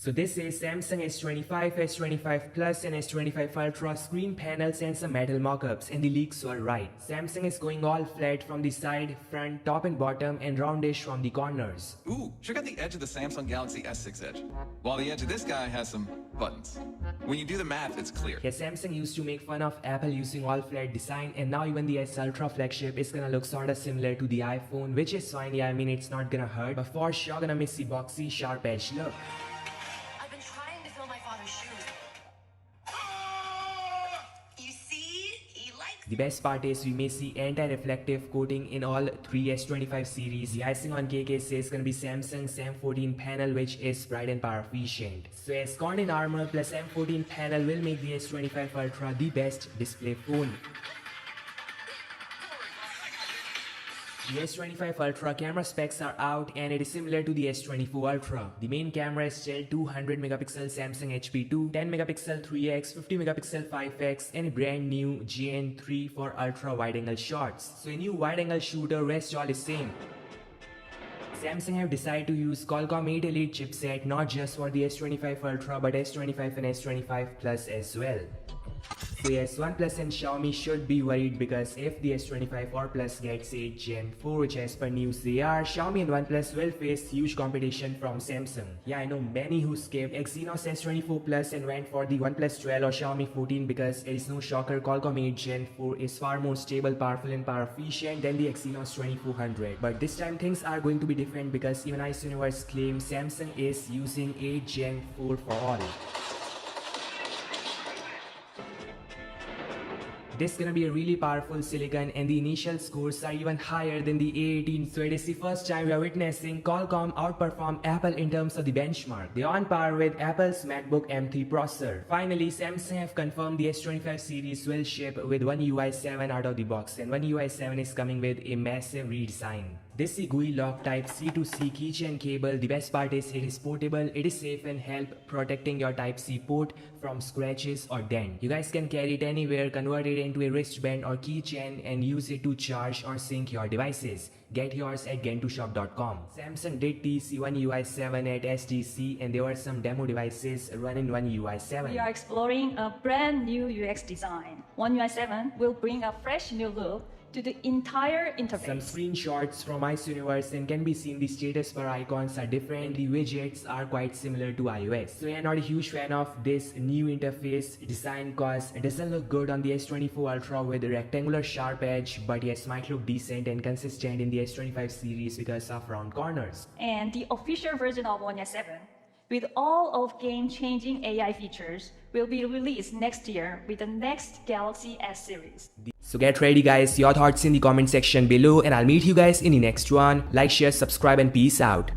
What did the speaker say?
So this is Samsung S25, S25 Plus and S25 Ultra screen panels and some metal mockups, and the leaks were right. Samsung is going all flat from the side, front, top and bottom, and roundish from the corners. Ooh, check out the edge of the Samsung Galaxy S6 edge, while the edge of this guy has some buttons. When you do the math, it's clear. Yeah, Samsung used to make fun of Apple using all flat design, and now even the S Ultra Flagship is gonna look sorta similar to the iPhone, which is fine. Yeah, I mean it's not gonna hurt, but for sure gonna miss the boxy, sharp edge look. I've been trying to fill my father's shoes. You see? He likes The best part is we may see anti-reflective coating in all three S25 series. The icing on cake is gonna be Samsung's M14 panel, which is bright and power efficient. So as Corning armor plus M14 panel will make the S25 Ultra the best display phone. The S25 Ultra camera specs are out and it is similar to the S24 Ultra. The main camera is still 200 megapixel Samsung HP2, 10 megapixel 3x, 50 megapixel 5x, and a brand new Gen3 for ultra wide angle shots. So a new wide angle shooter, rest all is same. Samsung have decided to use Qualcomm 8 Elite chipset not just for the S25 Ultra but S25 and S25 Plus as well. So yes, OnePlus and Xiaomi should be worried because if the S25 or Plus gets a Gen 4, which as per news they are, Xiaomi and OnePlus will face huge competition from Samsung. Yeah, I know many who skipped Exynos S24 Plus and went for the OnePlus 12 or Xiaomi 14 because it is no shocker Qualcomm 8 Gen 4 is far more stable, powerful and power efficient than the Exynos 2400. But this time things are going to be different because even Ice Universe claims Samsung is using 8 Gen 4 for all. This is gonna be a really powerful silicon and the initial scores are even higher than the A18, so it is the first time we are witnessing Qualcomm outperform Apple in terms of the benchmark. They are on par with Apple's MacBook M3 processor. Finally, Samsung have confirmed the S25 series will ship with One UI 7 out of the box, and One UI 7 is coming with a massive redesign. This is GUI lock type C to C keychain cable. The best part is it is portable, it is safe and help protecting your type C port from scratches or dent. You guys can carry it anywhere, convert it into a wristband or keychain and use it to charge or sync your devices. Get yours at gentoshop.com. Samsung did tease One UI 7 at SDC and there were some demo devices running One UI 7. We are exploring a brand new UX design. One UI 7 will bring a fresh new look to the entire interface. Some screenshots from Ice Universe and can be seen the status bar icons are different, the widgets are quite similar to iOS. So I'm not a huge fan of this new interface design cause it doesn't look good on the S24 Ultra with a rectangular sharp edge, but yes, might look decent and consistent in the S25 series because of round corners. And the official version of One UI 7, with all of game-changing AI features, will be released next year with the next Galaxy S series. So get ready guys, your thoughts in the comment section below and I'll meet you guys in the next one. Like, share, subscribe and peace out.